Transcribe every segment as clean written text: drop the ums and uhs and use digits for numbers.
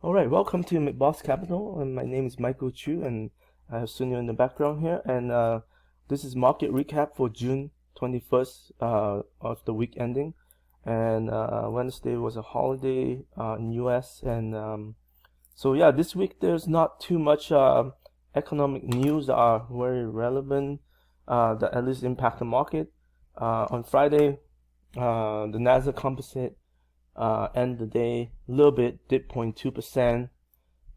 All right, welcome to McBoss Capital, and my name is Michael Chu, and I have Sunil in the background here, and this is market recap for June 21st of the week ending, and Wednesday was a holiday in US, and so yeah, this week there's not too much economic news that are very relevant that at least impact the market. On Friday, the Nasdaq composite end the day a little bit, dipped 0.2%,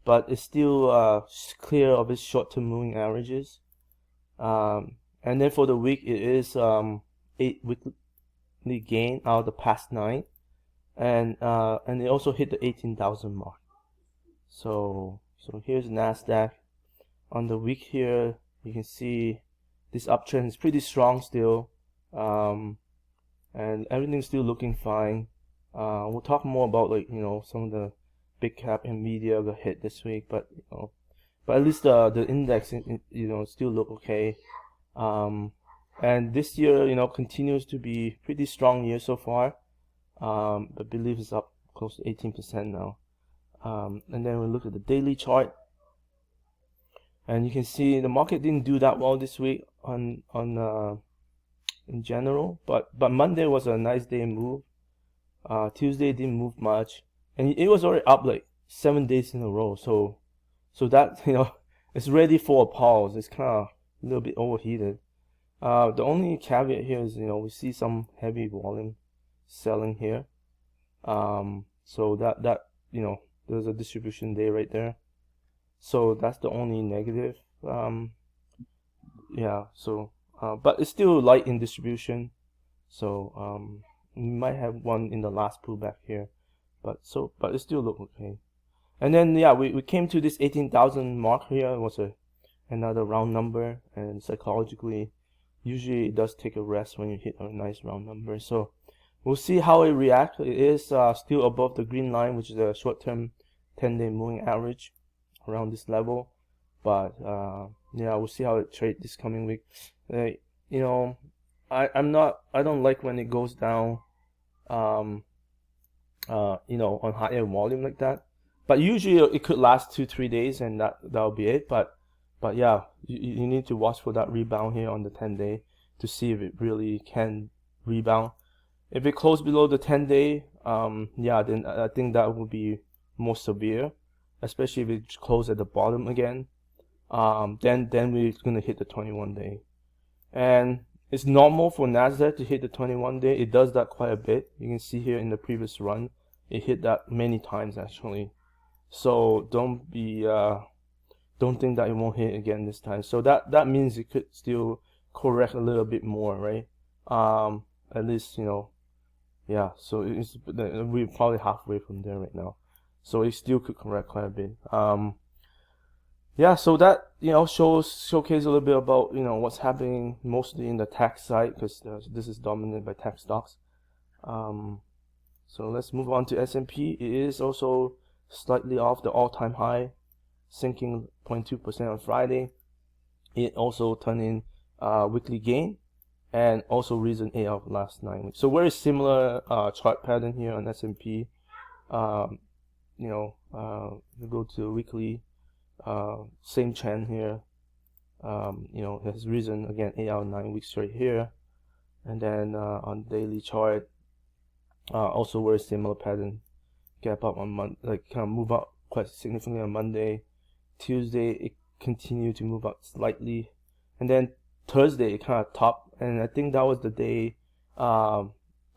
but it's still clear of its short-term moving averages. And then for the week, it is 8 weekly gain out of the past 9, and it also hit the 18,000 mark. So here's Nasdaq on the week here. You can see this uptrend is pretty strong still, and everything's still looking fine. We'll talk more about some of the big cap Nvidia got hit this week, but at least the index still look okay. And this year continues to be pretty strong year so far. I believe it's up close to 18% now. And then we look at the daily chart, and you can see the market didn't do that well this week in general, but Monday was a nice day move. Tuesday didn't move much, and it was already up like 7 days in a row. So that it's ready for a pause. It's kind of a little bit overheated. The only caveat here is we see some heavy volume selling here. So that there's a distribution day right there. So that's the only negative. Yeah. So but it's still light in distribution. So we might have one in the last pullback here, but it still look okay. And then yeah, we came to this 18,000 mark here. It was another round number, and psychologically, usually it does take a rest when you hit a nice round number. So we'll see how it reacts. It is still above the green line, which is a short-term 10-day moving average around this level. But yeah, we'll see how it trades this coming week. I don't like when it goes down on higher volume like that, but usually it could last 2-3 days, and that'll be it. But yeah, you need to watch for that rebound here on the 10-day to see if it really can rebound. If it closes below the 10-day, yeah, then I think that will be more severe, especially if it closes at the bottom again. Then we're gonna hit the 21-day, and it's normal for Nasdaq to hit the 21-day. It does that quite a bit. You can see here in the previous run, it hit that many times actually. So don't think that it won't hit again this time. So that means it could still correct a little bit more, right? At least yeah. So we're probably halfway from there right now. So it still could correct quite a bit. Yeah, so that showcase a little bit about what's happening mostly in the tech side, because this is dominated by tech stocks. So let's move on to S&P. It is also slightly off the all-time high, sinking 0.2% on Friday. It also turned in weekly gain, and also recent A of last 9 weeks. So very similar chart pattern here on S&P. We go to weekly. Same trend here. It has risen again 8 out of 9 weeks right here, and then on daily chart, also very similar pattern. Gap up on kind of move up quite significantly on Monday. Tuesday it continued to move up slightly, and then Thursday it kind of topped, and I think that was the day.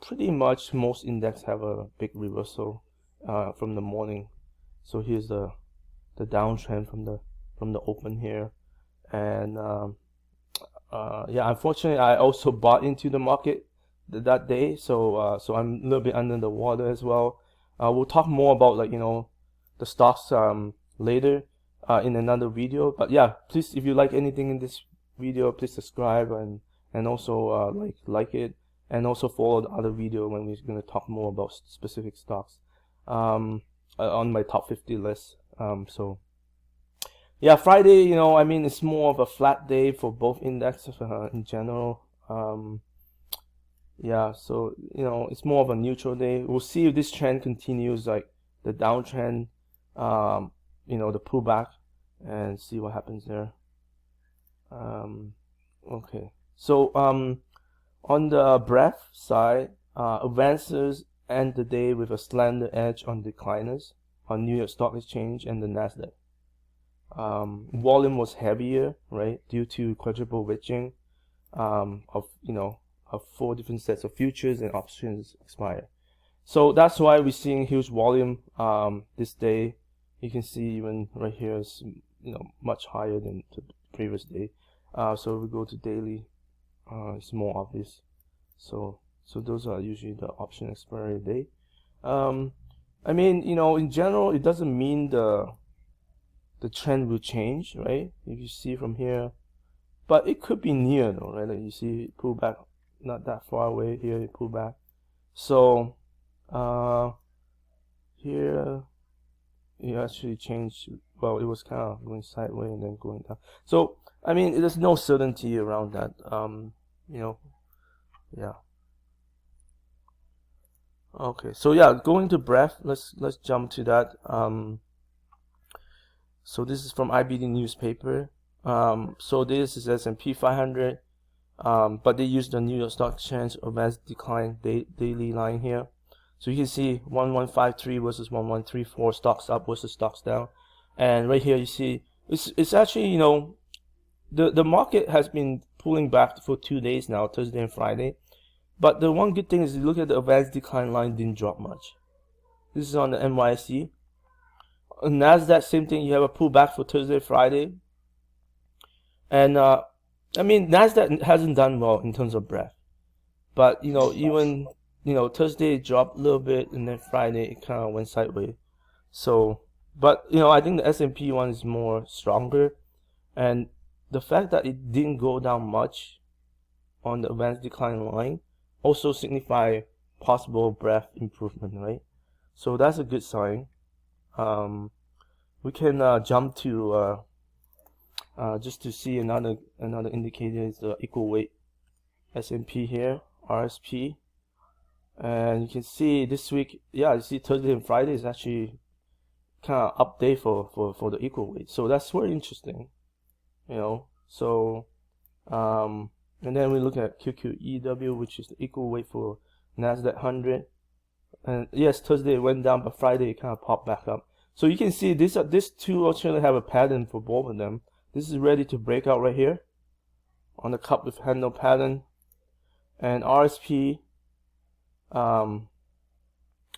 Pretty much most index have a big reversal from the morning. So here's the downtrend from the open here, and yeah, unfortunately I also bought into the market that day, so I'm a little bit under the water as well. We'll talk more about the stocks later in another video. But yeah, please, if you like anything in this video, please subscribe and also like it, and also follow the other video when we're going to talk more about specific stocks on my top 50 list. So yeah, Friday, I mean, it's more of a flat day for both indexes in general. Yeah, so it's more of a neutral day. We'll see if this trend continues, like the downtrend you know, the pullback and see what happens there. Okay, so on the breadth side, advances end the day with a slender edge on decliners on New York Stock Exchange and the Nasdaq. Volume was heavier, right, due to quadruple witching of, you know, of 4 different sets of futures and options expire. So that's why we're seeing huge volume this day. You can see even right here is, you know, much higher than the previous day. So if we go to daily, it's more obvious. So those are usually the option expiry day. I mean, you know, in general, it doesn't mean the trend will change, right? If you see from here, but it could be near though, right? Like you see it pull back, not that far away. Here it pull back. So here it actually changed. Well, it was kind of going sideways and then going down. So I mean, there's no certainty around that. You know, yeah. Okay, so yeah, going to breadth, let's jump to that. So this is from IBD newspaper. So this is S&P 500, but they use the New York Stock Exchange advanced decline daily line here. So you can see 1153 versus 1134, stocks up versus stocks down, and right here you see it's actually, you know, the market has been pulling back for 2 days now, Thursday and Friday. But the one good thing is, you look at the advanced decline line, didn't drop much. This is on the NYSE. On Nasdaq, same thing. You have a pullback for Thursday, Friday, and I mean, Nasdaq hasn't done well in terms of breadth. But you know, even, you know, Thursday it dropped a little bit, and then Friday it kind of went sideways. So, but you know, I think the S&P one is more stronger, and the fact that it didn't go down much on the advanced decline line also signify possible breadth improvement, right? So that's a good sign. We can jump to just to see another indicator is the equal weight S&P here, RSP, and you can see this week, yeah, you see Thursday and Friday is actually kind of up day for the equal weight. So that's very interesting, you know. So and then we look at QQEW, which is the equal weight for Nasdaq 100. And yes, Thursday it went down, but Friday it kind of popped back up. So you can see these two actually have a pattern for both of them. This is ready to break out right here on the cup with handle pattern. And RSP, you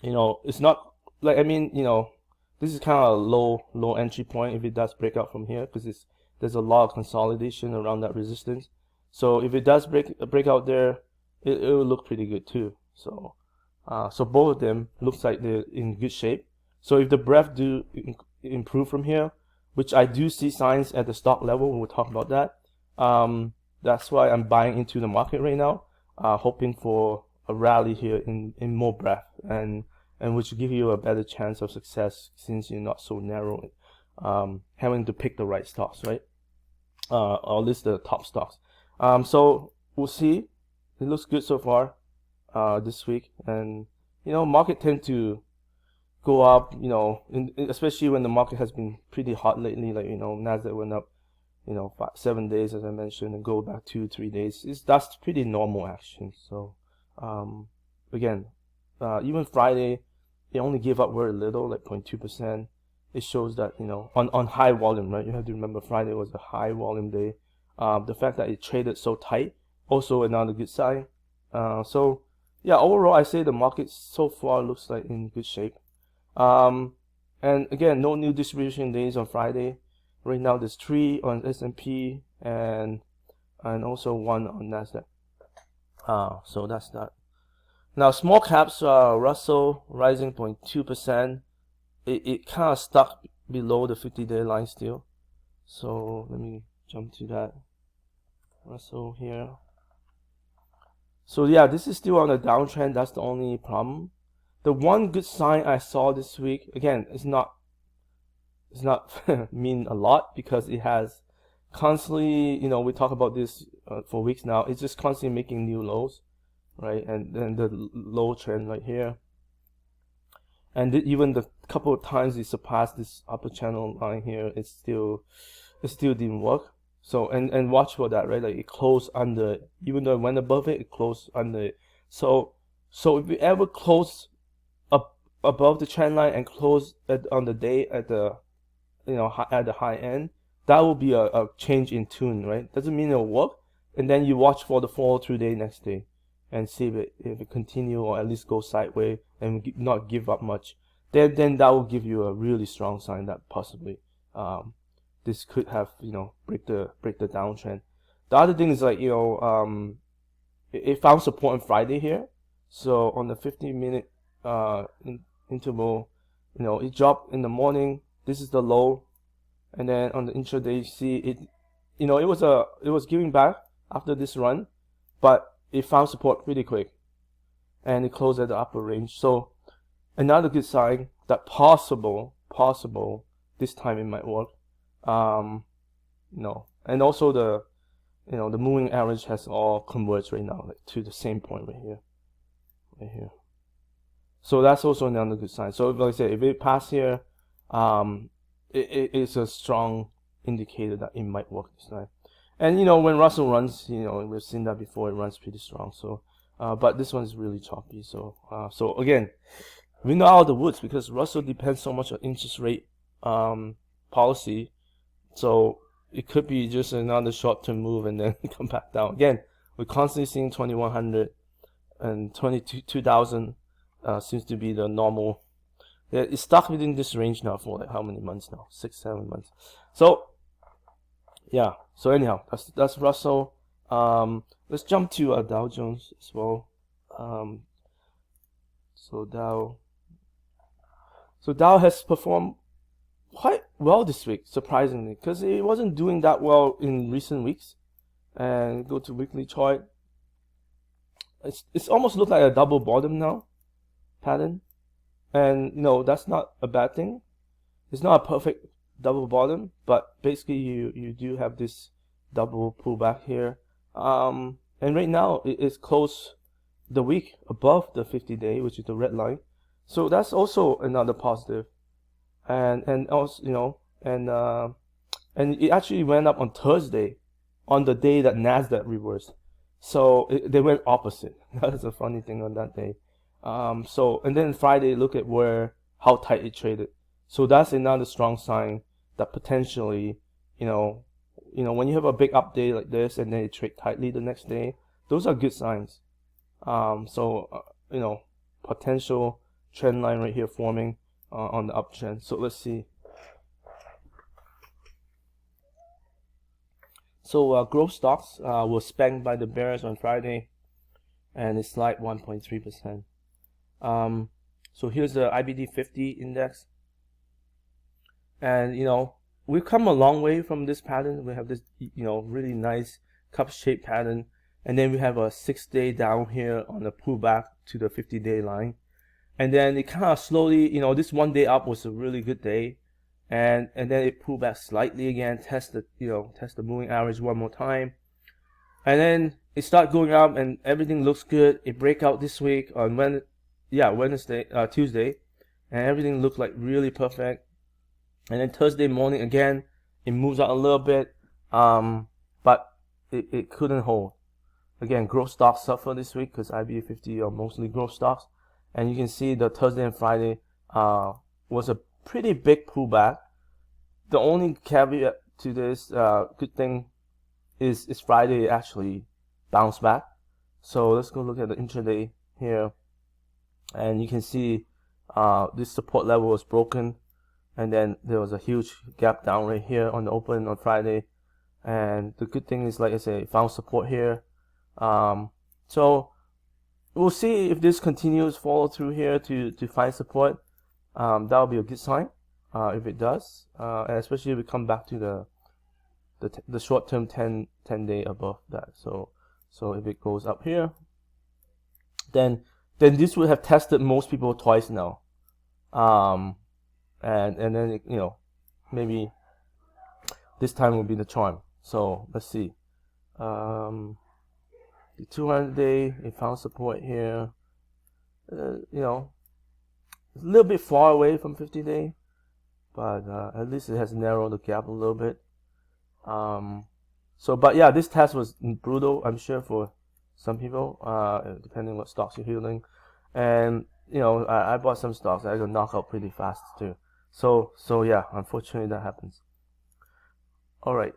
know, it's not like, I mean, you know, this is kind of a low entry point if it does break out from here, because there's a lot of consolidation around that resistance. So if it does break out there, it will look pretty good too. So so both of them looks like they're in good shape. So if the breadth do improve from here, which I do see signs at the stock level, we'll talk about that. That's why I'm buying into the market right now, hoping for a rally here in more breadth, and which will give you a better chance of success, since you're not so narrow, having to pick the right stocks, right? Or at least the top stocks. So we'll see. It looks good so far this week, and you know, market tend to go up, you know, especially when the market has been pretty hot lately. Like, you know, Nasdaq went up, you know, 7 days as I mentioned, and go back 2-3 days. That's pretty normal action. So again, even Friday, they only gave up very little, like 0.2%. It shows that, you know, on high volume, right? You have to remember Friday was a high volume day. The fact that it traded so tight, also another good sign. So yeah, overall, I say the market so far looks like in good shape. And again, no new distribution days on Friday. Right now, there's 3 on S&P and also 1 on Nasdaq. So that's that. Now, small caps, Russell rising 0.2%. It kind of stuck below the 50-day line still. So let me jump to that. Russell here. So yeah, this is still on a downtrend. That's the only problem. The one good sign I saw this week, again, it's not mean a lot, because it has constantly, you know, we talk about this for weeks now. It's just constantly making new lows, right? And then the low trend right here. and even the couple of times it surpassed this upper channel line here, it still didn't work. So and watch for that, right? Like it closed under, even though it went above it, it closed under it. So if you ever close up above the trend line and close on the day at the at the high end, that will be a change in tune, right? Doesn't mean it'll work. And then you watch for the follow through day next day and see if it continue or at least go sideways and not give up much. Then that will give you a really strong sign that possibly this could have break the downtrend. The other thing is like it found support on Friday here. So on the 15-minute interval, it dropped in the morning. This is the low, and then on the intraday, you see it. It was giving back after this run, but it found support pretty quick, and it closed at the upper range. So another good sign that possible this time it might work. And also the the moving average has all converged right now, like to the same point right here. So that's also another good sign. So like I said, if it pass here, it is a strong indicator that it might work this time. And when Russell runs, we've seen that before, it runs pretty strong. So but this one is really choppy. So so again, we know out of the woods because Russell depends so much on interest rate policy. So it could be just another short-term move and then come back down again. We're constantly seeing 2100 and 22,000 seems to be the normal. It's stuck within this range now for like how many months now? 6-7 months. So yeah. So anyhow, that's Russell. Let's jump to Dow Jones as well. So Dow has performed quite well this week, surprisingly, because it wasn't doing that well in recent weeks. And go to weekly chart. It's almost looked like a double bottom now pattern, and that's not a bad thing. It's not a perfect double bottom, but basically you do have this double pullback here. And right now it is close the week above the 50-day, which is the red line. So that's also another positive. And also and it actually went up on Thursday, on the day that Nasdaq reversed. So they went opposite. That's a funny thing on that day. So and then Friday, look at how tight it traded. So that's another strong sign that potentially, when you have a big update like this and then it trade tightly the next day, those are good signs. Potential trend line right here forming on the uptrend. So let's see. So growth stocks were spanked by the bears on Friday, and it's like 1.3%. So here's the IBD 50 index, and we've come a long way from this pattern. We have this really nice cup-shaped pattern, and then we have a 6-day down here on the pullback to the 50-day line, and then it kind of slowly, this 1 day up was a really good day. And then it pulled back slightly again, test the moving average one more time, and then it started going up and everything looks good. It break out this week on Tuesday, and everything looked like really perfect. And then Thursday morning again, it moves out a little bit, but it couldn't hold. Again, growth stocks suffer this week because IBA 50 are mostly growth stocks, and you can see the Thursday and Friday was a pretty big pullback. The only caveat to this good thing is Friday actually bounced back. So let's go look at the intraday here, and you can see this support level was broken, and then there was a huge gap down right here on the open on Friday. And the good thing is, like I said, it found support here. So we'll see if this continues follow through here to find support. That'll be a good sign if it does, and especially if we come back to the short-term 10 day above that. So if it goes up here, then this would have tested most people twice now, and then it, maybe this time will be the charm. So let's see. The 200-day, it found support here. a little bit far away from 50-day, but at least it has narrowed the gap a little bit. But yeah, this test was brutal, I'm sure, for some people, depending what stocks you're holding. And I bought some stocks I got knocked out pretty fast too. So yeah, unfortunately that happens. All right.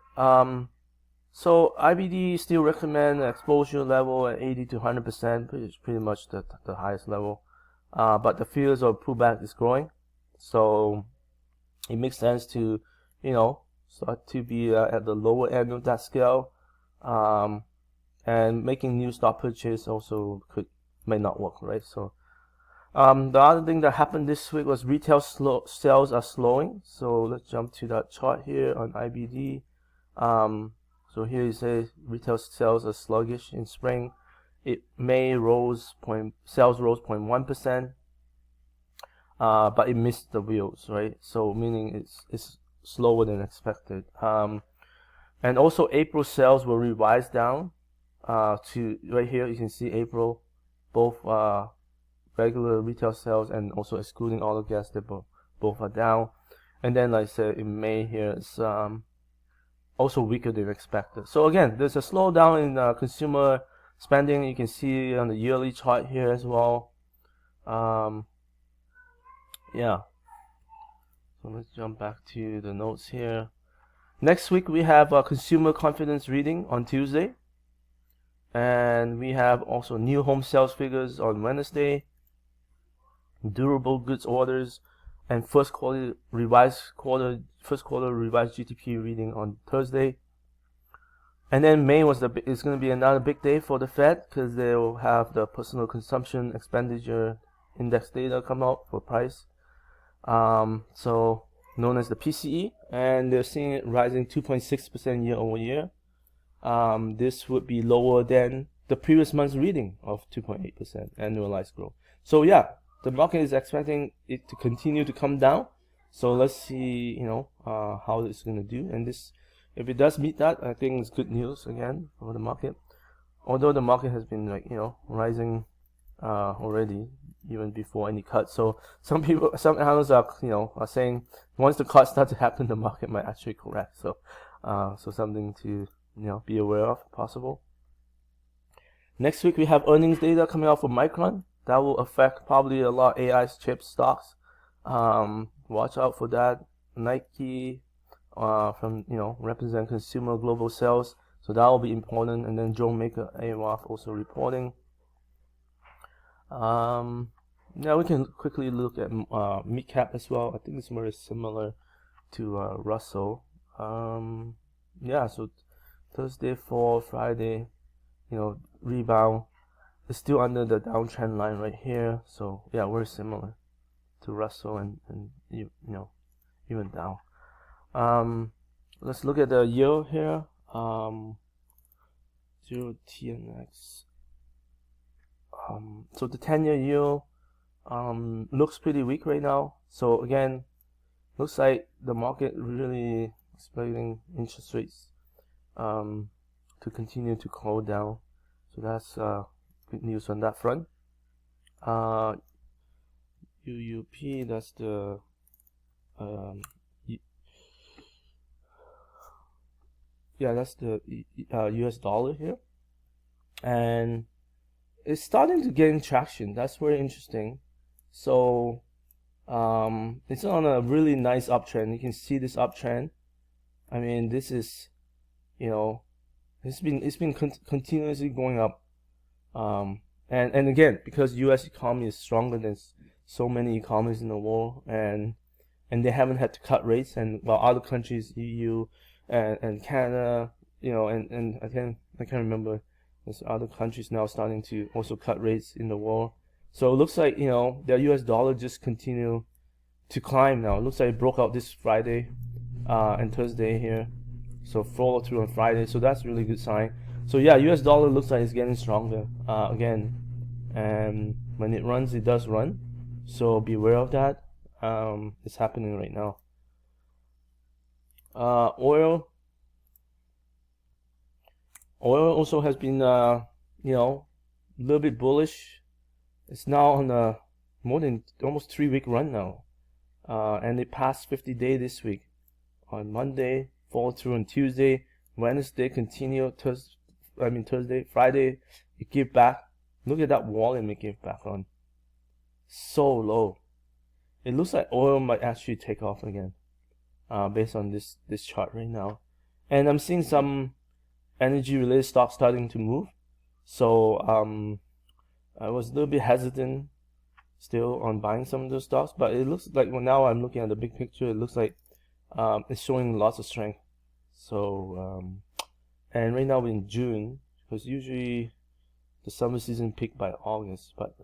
So IBD still recommend exposure level at 80 to 100%, which is pretty much the highest level. But the fears of pullback is growing, so it makes sense to start to be at the lower end of that scale. And making new stock purchase also may not work, right? So the other thing that happened this week was retail sales are slowing. So let's jump to that chart here on IBD. So here it says retail sales are sluggish in spring. May sales rose 0.1%, but it missed the wheels, right? So meaning it's slower than expected. And also April sales were revised down to right here. You can see April, both regular retail sales and also excluding auto gas, they both are down. And then like I said, in May here, it's also weaker than expected. So again, there's a slowdown in consumer spending. You can see on the yearly chart here as well. Yeah. So let's jump back to the notes here. Next week we have a consumer confidence reading on Tuesday, and we have also new home sales figures on Wednesday, durable goods orders, and first quarter revised GDP reading on Thursday. And then May is going to be another big day for the Fed, because they will have the personal consumption expenditure index data come out for price. So known as the PCE, and they're seeing it rising 2.6% year over year. This would be lower than the previous month's reading of 2.8% annualized growth. So yeah, the market is expecting it to continue to come down. So let's see, how it's going to do. And if it does meet that, I think it's good news again for the market. Although the market has been rising already, even before any cut. So some analysts are saying once the cuts start to happen, the market might actually correct. So something to be aware of, possible. Next week we have earnings data coming out for Micron. That will affect probably a lot of AI chip stocks. Watch out for that. Nike from represent consumer global sales, so that will be important. And then drone maker AWAF also reporting. Yeah, we can quickly look at mid cap as well. I think it's very similar to Russell. Yeah, so Thursday, Friday, rebound. It's still under the downtrend line right here. So yeah, very similar to Russell and even down. Let's look at the yield here. 0TNX. So the 10-year yield looks pretty weak right now. So again, looks like the market really expecting interest rates to continue to cool down. So that's good news on that front. UUP, that's the that's the US dollar here, and it's starting to gain traction. That's very interesting. So it's on a really nice uptrend. You can see this uptrend. I mean, this is it's been continuously going up, and again, because US economy is stronger than so many economies in the world, and they haven't had to cut rates, and while other countries, EU and Canada, and I can't remember, there's other countries now starting to also cut rates in the world. So it looks like the US dollar just continue to climb now. It looks like it broke out this Friday and Thursday here, so follow through on Friday. So that's a really good sign. So yeah, US dollar looks like it's getting stronger again, and when it runs, it does run. So beware of that. It's happening right now. Oil also has been a little bit bullish. It's now on a more than almost 3-week run now. And it passed 50-day this week. On Monday, fall through on Tuesday, Wednesday continue, Thursday, Friday, it give back. Look at that volume it gave back on. So low. It looks like oil might actually take off again, based on this chart right now. And I'm seeing some energy related stocks starting to move. So I was a little bit hesitant still on buying some of those stocks, but it looks like, well, now I'm looking at the big picture, it looks like it's showing lots of strength. So and right now we're in June, because usually the summer season peak by August. But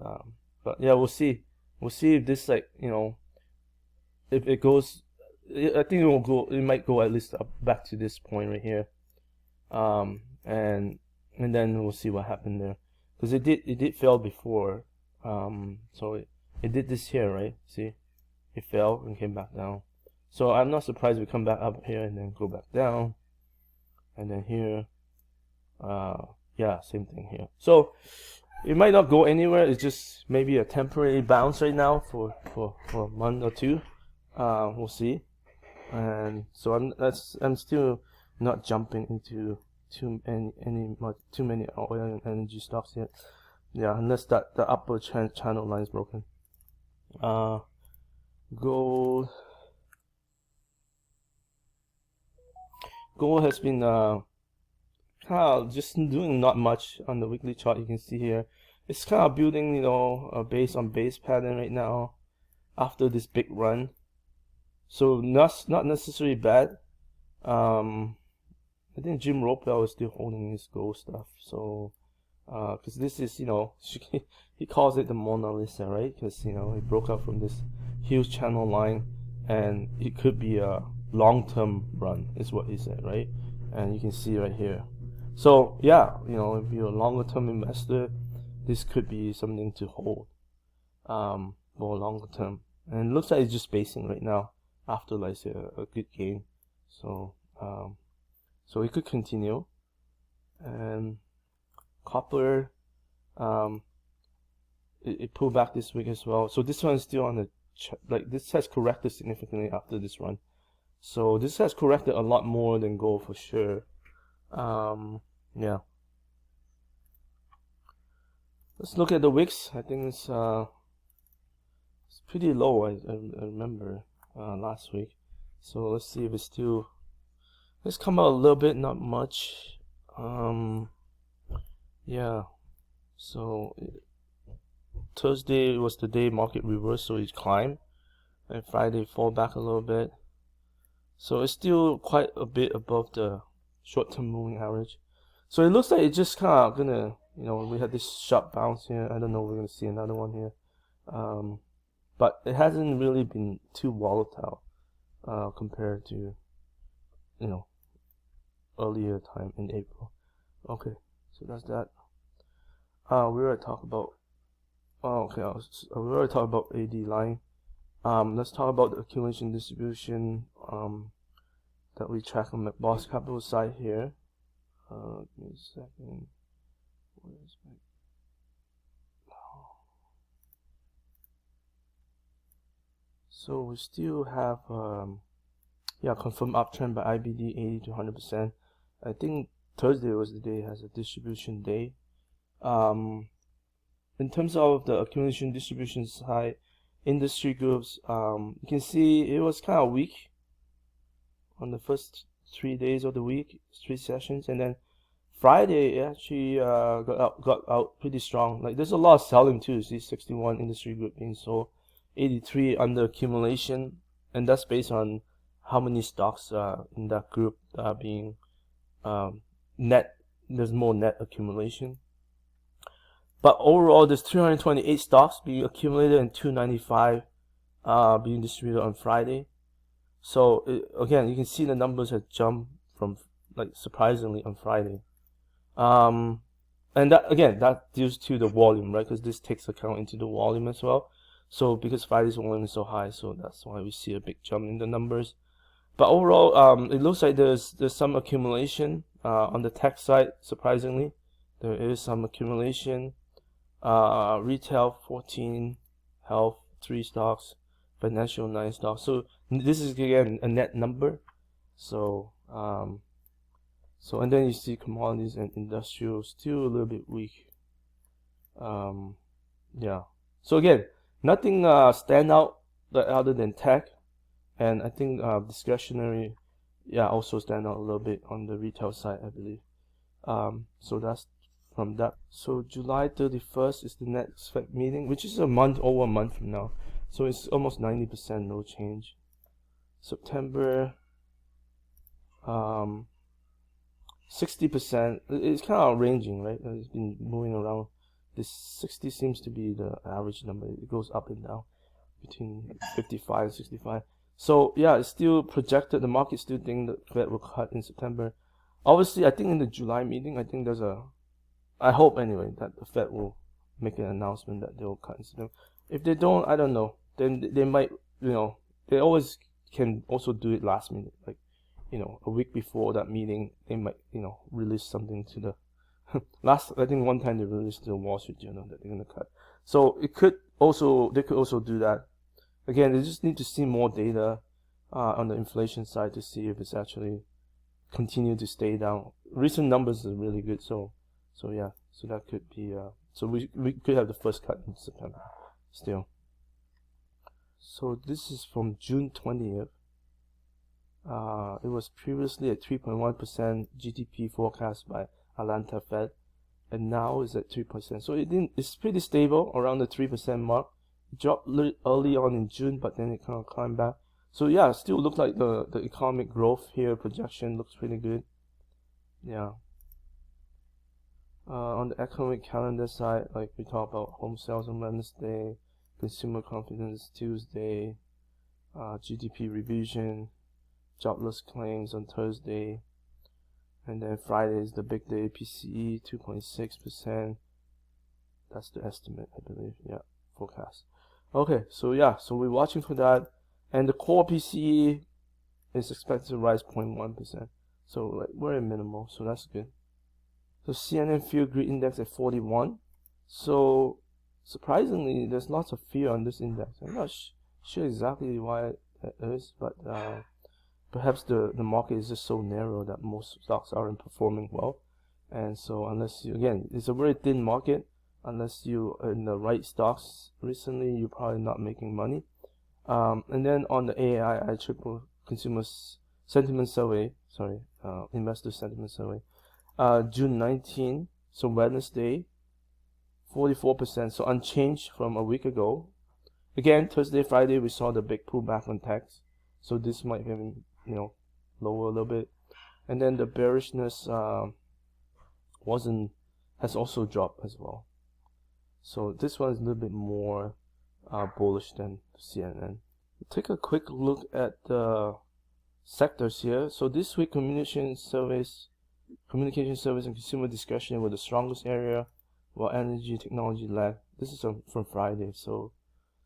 yeah, we'll see if this, like, you know, if it goes, I think it might go at least up back to this point right here, and then we'll see what happened there, because it did fail before. So it did this here, right? See, it fell and came back down. So I'm not surprised we come back up here and then go back down, and then here, yeah, same thing here. So it might not go anywhere. It's just maybe a temporary bounce right now for a month or two. We'll see. And so I'm still not jumping into too many oil and energy stocks yet. Yeah, unless the upper channel line is broken. Gold has been kind of just doing not much on the weekly chart. You can see here it's kind of building, you know, a base on base pattern right now after this big run. So not necessarily bad. I think Jim Ropel is still holding his gold stuff. So because this is, you know, he calls it the Mona Lisa, right? Because, you know, it broke out from this huge channel line, and it could be a long-term run, is what he said, right? And you can see right here. So yeah, you know, if you're a longer-term investor, this could be something to hold for longer term. And it looks like it's just basing right now after, like, say, a good gain. So so it could continue. And copper, it pulled back this week as well. So this one is still on the like, this has corrected significantly after this run. So this has corrected a lot more than gold for sure. Yeah. Let's look at the wicks. I think it's pretty low. I remember last week. So let's see if it's still. Let's come out a little bit, not much. Yeah. So Thursday was the day market reversed, so it climbed, and Friday fall back a little bit. So it's still quite a bit above the short-term moving average. So it looks like it's just kind of gonna, you know, we had this sharp bounce here. I don't know if we're gonna see another one here, but it hasn't really been too volatile compared to, you know, earlier time in April. Okay, so that's that. We already talked about. Oh, okay. We already talked about AD line. Let's talk about the accumulation distribution that we track on the Boss Capital side here. Give me a second. Where is my... So we still have yeah, confirmed uptrend by IBD 80 to 100%. I think Thursday was the day it has a distribution day. In terms of the accumulation distribution side, industry groups, you can see it was kind of weak on the first 3 days of the week, 3 sessions, and then Friday it actually got out pretty strong. Like, there's a lot of selling too. See, 61 industry group being sold, 83 under accumulation, and that's based on how many stocks in that group are being net. There's more net accumulation. But overall, there's 328 stocks being accumulated and 295 being distributed on Friday. So again, you can see the numbers have jumped from, like, surprisingly on Friday. And that, again, that due to the volume, right? Because this takes account into the volume as well. So because Friday's volume is so high, so that's why we see a big jump in the numbers. But overall, it looks like there's some accumulation on the tech side. Surprisingly, there is some accumulation. Retail 14, health 3 stocks, financial 9 stocks. So this is again a net number. So and then you see commodities and industrial still a little bit weak. Yeah. So again, nothing stand out other than tech, and I think discretionary, yeah, also stand out a little bit on the retail side, I believe. So that's from that. So July 31st is the next Fed meeting, which is over a month from now. So it's almost 90% no change. September, 60%. It's kind of ranging, right? It's been moving around. This 60 seems to be the average number. It goes up and down between 55 and 65. So yeah, it's still projected. The market still think the Fed will cut in September. Obviously, I think in the July meeting, I think I hope anyway, that the Fed will make an announcement that they will cut in September. If they don't, I don't know. Then they might, they always can also do it last minute. Like, a week before that meeting, they might, release something to the I think one time they released the Wall Street Journal that they're gonna cut. So they could also do that. Again, they just need to see more data on the inflation side to see if it's actually continue to stay down. Recent numbers are really good, so yeah, so that could be so we could have the first cut in September still. So this is from June 20th. It was previously at 3.1% GDP forecast by Atlanta Fed, and now is at 3%. So it's pretty stable around the 3% mark. It dropped early on in June, but then it kind of climbed back. So yeah, still looks like the economic growth here projection looks pretty good. Yeah. On the economic calendar side, like we talked about home sales on Wednesday, consumer confidence Tuesday, GDP revision, jobless claims on Thursday, and then Friday is the big day, PCE 2.6%. That's the estimate, I believe. Yeah, forecast. Okay, so yeah, so we're watching for that, and the core PCE is expected to rise 0.1%. So like very minimal, so that's good. So CNN Fear Greed Index at 41. So surprisingly, there's lots of fear on this index. I'm not sure exactly why that is, but perhaps the market is just so narrow that most stocks aren't performing well. And so unless you, again, it's a very thin market. Unless you are in the right stocks recently, you're probably not making money. And then on the AAI triple consumer sentiment survey, investor sentiment survey, June 19, so Wednesday, 44%, so unchanged from a week ago. Again, Thursday, Friday, we saw the big pullback on techs, so this might have been, lower a little bit. And then the bearishness has also dropped as well. So this one is a little bit more bullish than CNN. Take a quick look at the sectors here. So this week, communication service and consumer discretionary were the strongest area, while energy technology lagged. This is from Friday, so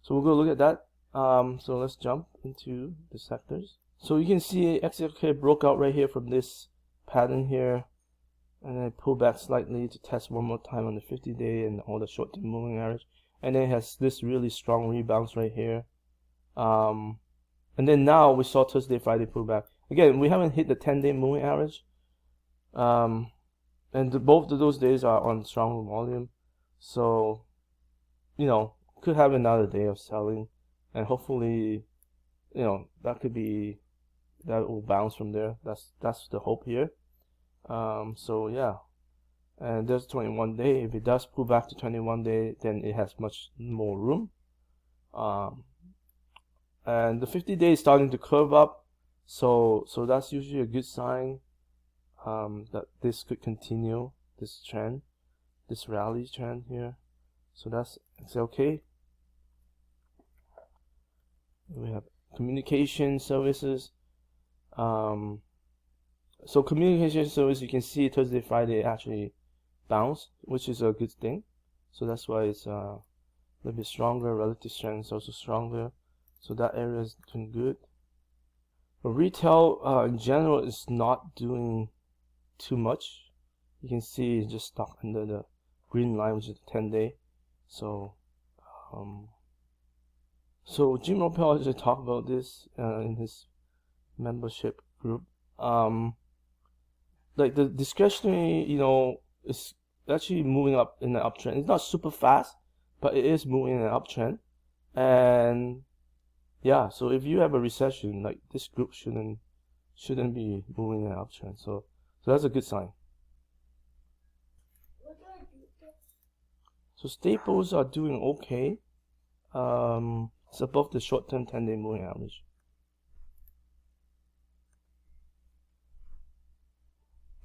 we'll go look at that. So let's jump into the sectors. So you can see XLK broke out right here from this pattern here, and then pull back slightly to test one more time on the 50-day and all the short-term moving average, and then it has this really strong rebounds right here. And then now we saw Thursday, Friday pullback. Again, we haven't hit the 10-day moving average. And both of those days are on strong volume, so could have another day of selling, and hopefully that will bounce from there. That's the hope here. So yeah, and there's 21 day. If it does pull back to 21 day, then it has much more room. And the 50-day is starting to curve up, so that's usually a good sign that this could continue, this trend, this rally trend here. So that's okay. We have communication services. So communication service, you can see Thursday, Friday actually bounce, which is a good thing. So that's why it's a little bit stronger. Relative strength is also stronger. So that area is doing good. But retail in general is not doing too much. You can see it's just stuck under the green line, which is 10-day. So So Jim Ropel actually talked about this in his membership group. Like the discretionary, is actually moving up in an uptrend. It's not super fast, but it is moving in an uptrend. And yeah, so if you have a recession, like this group shouldn't be moving in an uptrend. So that's a good sign. So staples are doing okay. It's above the short-term 10-day moving average.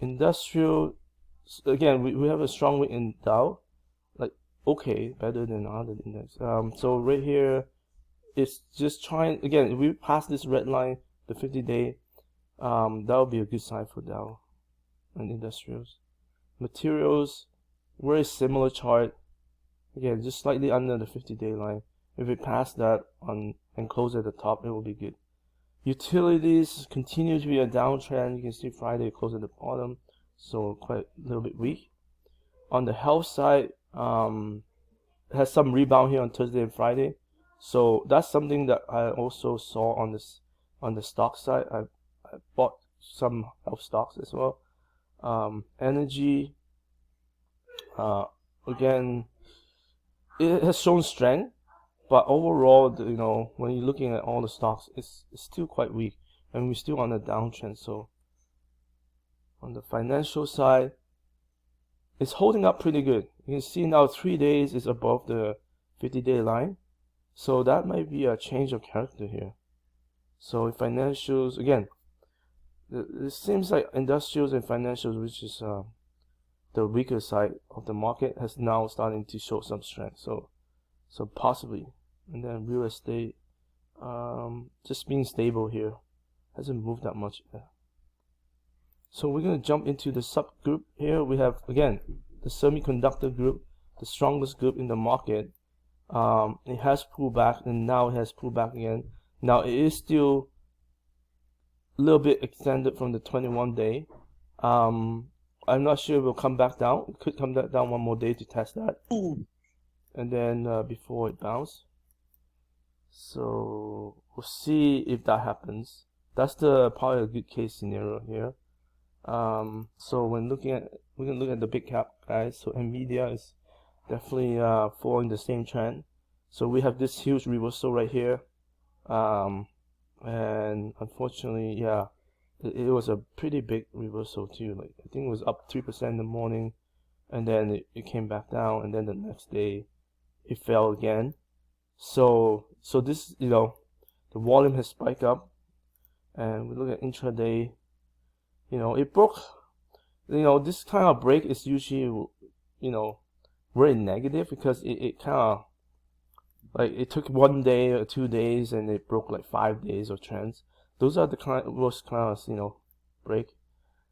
Industrial, again, we have a strong week in Dow, like okay, better than other index. So right here, it's just trying again. If we pass this red line, the 50-day, that would be a good sign for Dow and industrials. Materials, very similar chart. Again, just slightly under the 50-day line. If we pass that on and close at the top, it will be good. Utilities continue to be a downtrend. You can see Friday closed at the bottom, so quite a little bit weak. On the health side, it has some rebound here on Thursday and Friday, so that's something that I also saw on the stock side. I bought some health stocks as well. Energy, again, it has shown strength. But overall, when you're looking at all the stocks, it's still quite weak, and we're still on a downtrend. So on the financial side, it's holding up pretty good. You can see now 3 days is above the 50-day line, so that might be a change of character here. So financials, again, it seems like industrials and financials, which is the weaker side of the market, has now starting to show some strength. So possibly. And then real estate, just being stable here, hasn't moved that much. So we're going to jump into the subgroup here. We have, again, the semiconductor group, the strongest group in the market. It has pulled back, and now it has pulled back again. Now it is still a little bit extended from the 21-day. I'm not sure it will come back down. It could come back down one more day to test that. And then before it bounces. So we'll see if that happens. That's probably a good case scenario here. So we can look at the big cap guys. So Nvidia is definitely following the same trend. So we have this huge reversal right here, and unfortunately, yeah, it was a pretty big reversal too. Like I think it was up 3% in the morning, and then it came back down, and then the next day it fell again. So this, the volume has spiked up, and we look at intraday. It broke. This kind of break is usually, very negative, because it kind of like it took 1 day or 2 days, and it broke like 5 days of trends. Those are the worst kind of break.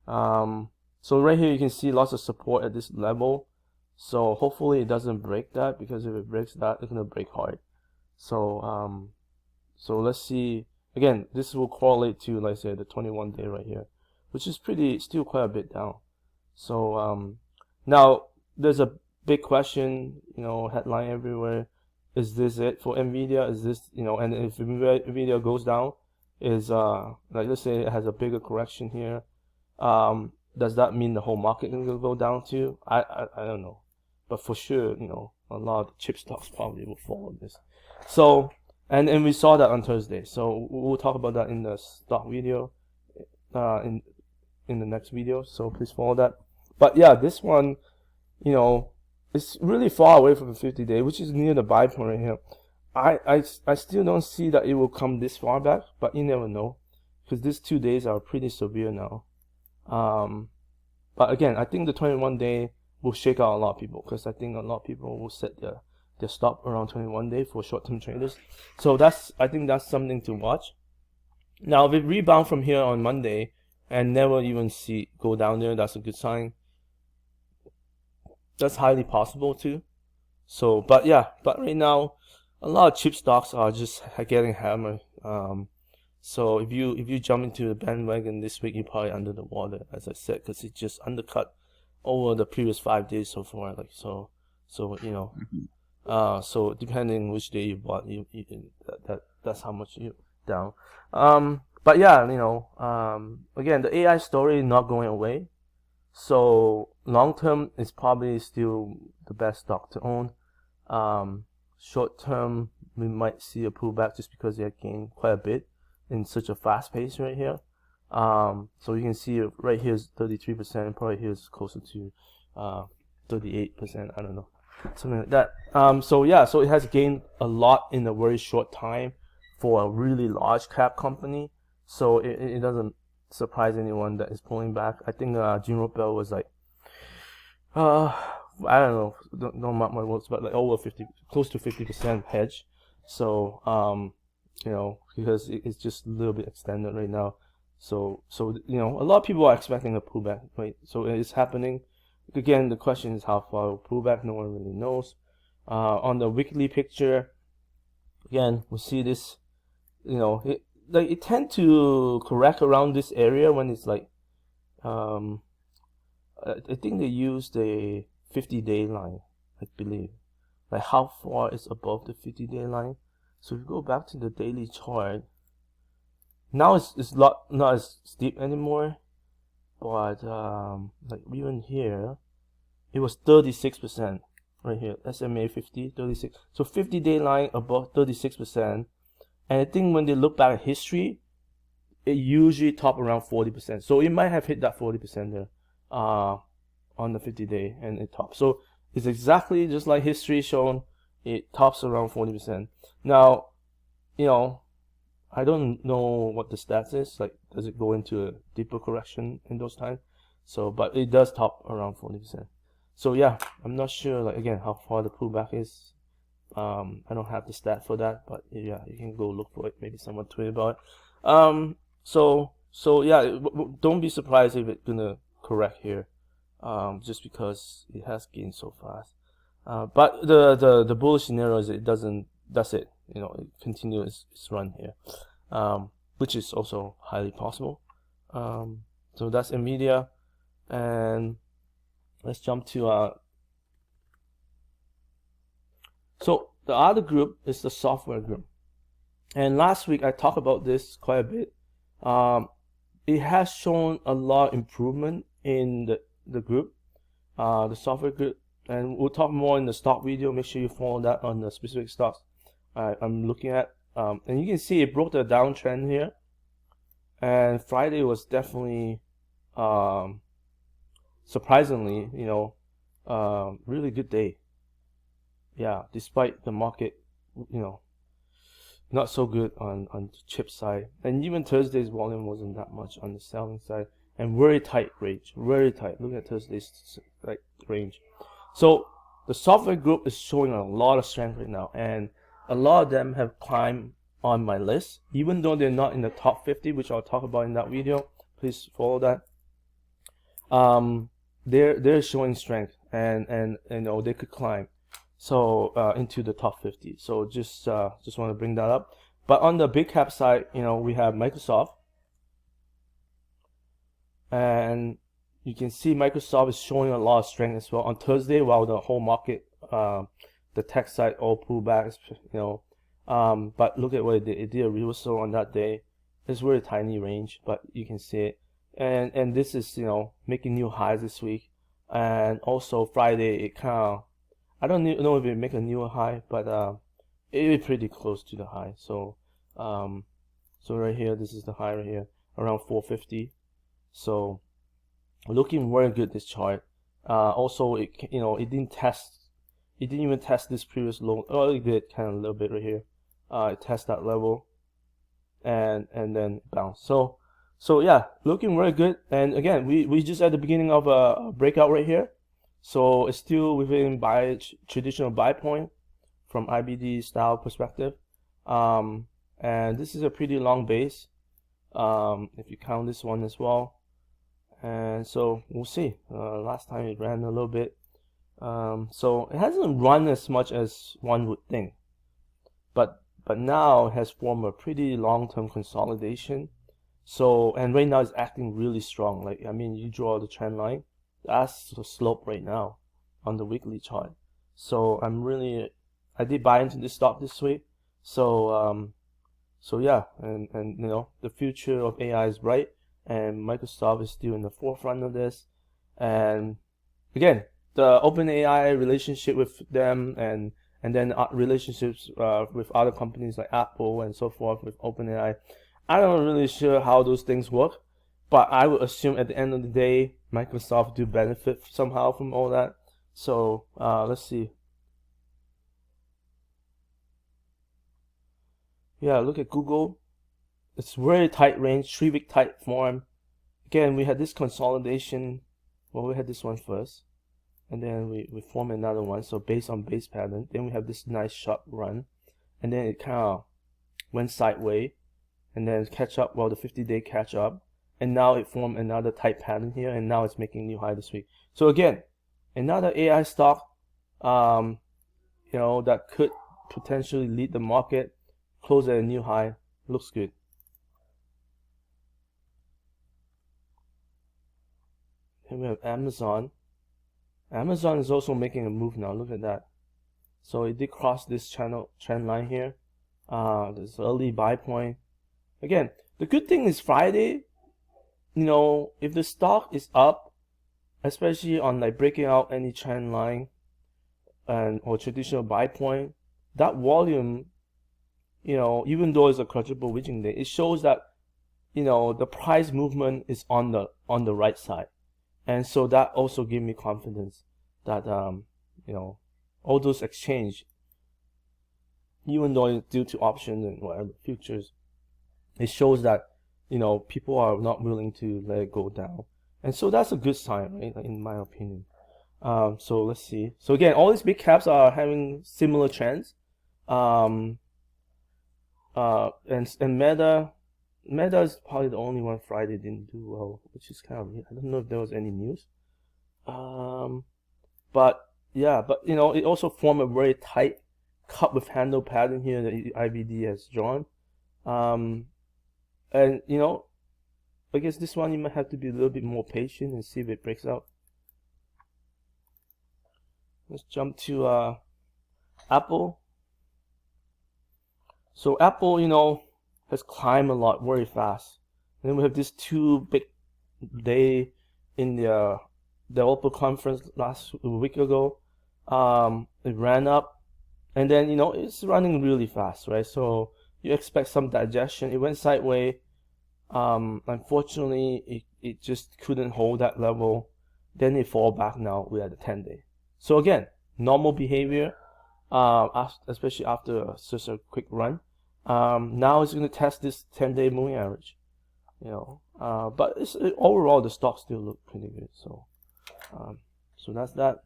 So right here you can see lots of support at this level. So hopefully it doesn't break that, because if it breaks that, it's gonna break hard. So let's see. Again, this will correlate to, like I said, the 21-day right here, which is still quite a bit down. So now there's a big question, headline everywhere. Is this it for Nvidia? Is this, and if Nvidia goes down, is like let's say it has a bigger correction here, does that mean the whole market is gonna go down too? I don't know, but for sure, a lot of chip stocks probably will follow this. So and we saw that on Thursday. So we'll talk about that in the stock video, in the next video. So please follow that. But yeah, this one, it's really far away from the 50-day, which is near the buy point right here. I still don't see that it will come this far back, but you never know, because these 2 days are pretty severe now. But again, I think the 21-day will shake out a lot of people, because I think a lot of people will set their stop around 21-day for short-term traders. So I think that's something to watch. Now, if it rebound from here on Monday and never even go down there, that's a good sign. That's highly possible too. So, but right now, a lot of chip stocks are just getting hammered. So if you jump into the bandwagon this week, you're probably under the water, as I said, because it just undercut over the previous 5 days so far. Like so. So depending which day you bought, that's how much you down. But yeah, again, the AI story is not going away. So long term is probably still the best stock to own. Short term, we might see a pullback just because they gained quite a bit in such a fast pace right here. So you can see right here is 33%, probably here is closer to 38%. I don't know, something like that. So yeah, so it has gained a lot in a very short time for a really large cap company. So it doesn't surprise anyone that is pulling back. I think General Bell was like, I don't know, don't mark my words, but like over 50, close to 50% hedge. So because it's just a little bit extended right now. So a lot of people are expecting a pullback, right? So it's happening. Again, the question is how far it will pull back. No one really knows. On the weekly picture, again, we see this. It tend to correct around this area when it's like, I think they use the 50-day line, I believe. Like how far is above the 50-day line. So if you go back to the daily chart, now it's not as steep anymore, but like even here, it was 36% right here. SMA 50, 36. So 50-day line above 36%, and I think when they look back at history, it usually top around 40%. So it might have hit that 40% there, on the 50-day, and it tops. So it's exactly just like history shown. It tops around 40%. Now, I don't know what the stats is. Like, does it go into a deeper correction in those times? So, but it does top around 40%. So yeah, I'm not sure, like, again, how far the pullback is. I don't have the stat for that, but yeah, you can go look for it. Maybe someone tweeted about it. So yeah, don't be surprised if it's gonna correct here, just because it has gained so fast. But the bullish scenario is it doesn't. That's it. It continues its run here, which is also highly possible. So that's Nvidia, and let's jump to so the other group is the software group. And last week I talked about this quite a bit. It has shown a lot of improvement in the group, the software group, and we'll talk more in the stock video. Make sure you follow that on the specific stocks I'm looking at. And you can see it broke the downtrend here, and Friday was definitely surprisingly, really good day. Yeah, despite the market, not so good on the chip side, and even Thursday's volume wasn't that much on the selling side, and very tight range, very tight. Look at Thursday's range. So the software group is showing a lot of strength right now, and a lot of them have climbed on my list, even though they're not in the top 50, which I'll talk about in that video. Please follow that. They're showing strength, and they could climb so into the top 50. So just want to bring that up. But on the big cap side, we have Microsoft, and you can see Microsoft is showing a lot of strength as well on Thursday, while the whole market, the tech side, all pulled back. But look at what it did a reversal on that day. It's really tiny range, but you can see it, and this is making new highs this week, and also Friday it kind of, I don't know if it make a new high, but it is pretty close to the high. So right here, this is the high right here, around 450. So looking very good, this chart. Also, it didn't even test this previous low. Oh, it did kind of a little bit right here. It tested that level, and then bounce. So yeah, looking very good. And again, we just at the beginning of a breakout right here. So it's still within traditional buy point from IBD style perspective. And this is a pretty long base, if you count this one as well. And so we'll see. Last time it ran a little bit. So it hasn't run as much as one would think. But now it has formed a pretty long-term consolidation. So, and right now it's acting really strong. Like, I mean, you draw the trend line. That's the slope right now on the weekly chart. So I'm really I did buy into this stock this week. So so yeah, and you know, the future of AI is bright, and Microsoft is still in the forefront of this. And again, the OpenAI relationship with them, and then relationships with other companies like Apple and so forth with OpenAI. I'm not really sure how those things work, but I would assume at the end of the day, Microsoft do benefit somehow from all that. So let's see. Yeah, look at Google. It's very tight range, 3-week tight form. Again, we had this consolidation. Well, we had this one first, and then we form another one. So based on base pattern, then we have this nice sharp run, and then it kind of went sideways, and then catch up. Well, the 50-day catch up, and now it formed another tight pattern here, and now it's making new high this week. So again, another AI stock, you know, that could potentially lead the market, close at a new high. Looks good. Here we have Amazon. Amazon is also making a move now. Look at that. So it did cross this trend line here. This early buy point. Again, the good thing is Friday, you know, if the stock is up, especially on like breaking out any trend line and or traditional buy point, that volume, you know, even though it's a quadruple witching day, it shows that, you know, the price movement is on the right side. And so that also gave me confidence that you know, all those exchange, even though it's due to options and whatever futures, it shows that, you know, people are not willing to let it go down. And so that's a good sign, right, in my opinion. So let's see. So again, all these big caps are having similar trends. And Meta is probably the only one Friday didn't do well, which is kind of weird. I don't know if there was any news. But yeah, but you know, it also formed a very tight cup with handle pattern here that IBD has drawn. And you know, I guess this one you might have to be a little bit more patient and see if it breaks out. Let's jump to Apple. So Apple, you know, has climbed a lot very fast. And then we have this 2 big day in the developer conference last week ago. It ran up, and then, you know, it's running really fast, right? So you expect some digestion. It went sideways. Unfortunately, it just couldn't hold that level. Then it fall back. Now we're at the 10-day. So again, normal behavior, especially after such a quick run. Now it's going to test this 10-day moving average, you know. But overall the stocks still look pretty good. So, so that's that.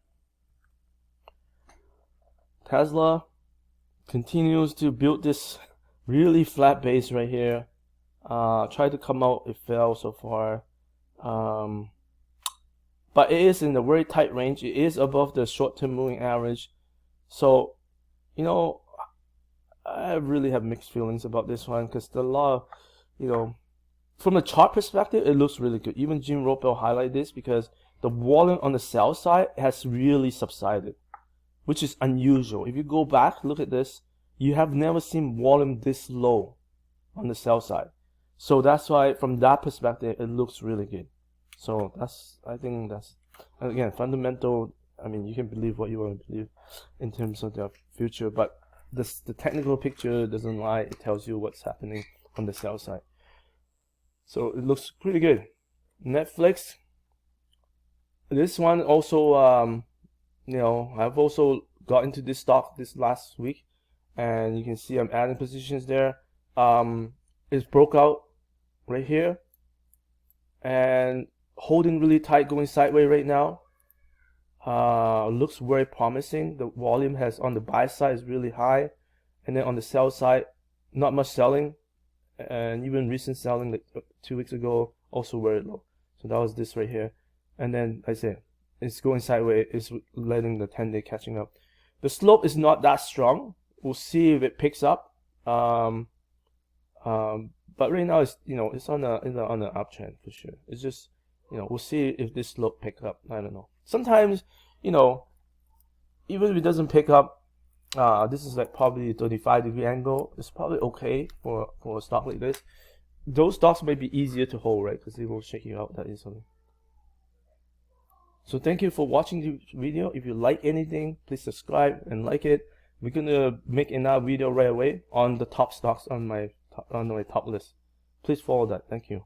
Tesla continues to build this really flat base right here. Tried to come out, it fell so far. But it is in a very tight range. It is above the short-term moving average. So, you know, I really have mixed feelings about this one, because the law, you know, from a chart perspective, it looks really good. Even Jim Ropel highlighted this because the volume on the sell side has really subsided, which is unusual. If you go back, look at this, you have never seen volume this low on the sell side. So that's why, from that perspective, it looks really good. So I think that's, again, fundamental. I mean, you can believe what you want to believe in terms of the future, but the technical picture doesn't lie. It tells you what's happening on the sell side. So it looks pretty good. Netflix. This one also, you know, I've also got into this stock this last week, and you can see I'm adding positions there. It's broke out right here and holding really tight, going sideways right now. Looks very promising. The volume has on the buy side is really high, and then on the sell side, not much selling, and even recent selling like 2 weeks ago also very low. So that was this right here, and then like I said, it's going sideways. It's letting the 10-day catching up. The slope is not that strong. We'll see if it picks up. But right now it's, you know, it's on an uptrend for sure. It's just, you know, we'll see if this slope picks up. I don't know. Sometimes, you know, even if it doesn't pick up, This is like probably 35-degree angle. It's probably okay for a stock like this. Those stocks may be easier to hold, right? Because they won't shake you out that easily. So thank you for watching the video. If you like anything, please subscribe and like it. We're gonna make another video right away on the top stocks on my top list. Please follow that. Thank you.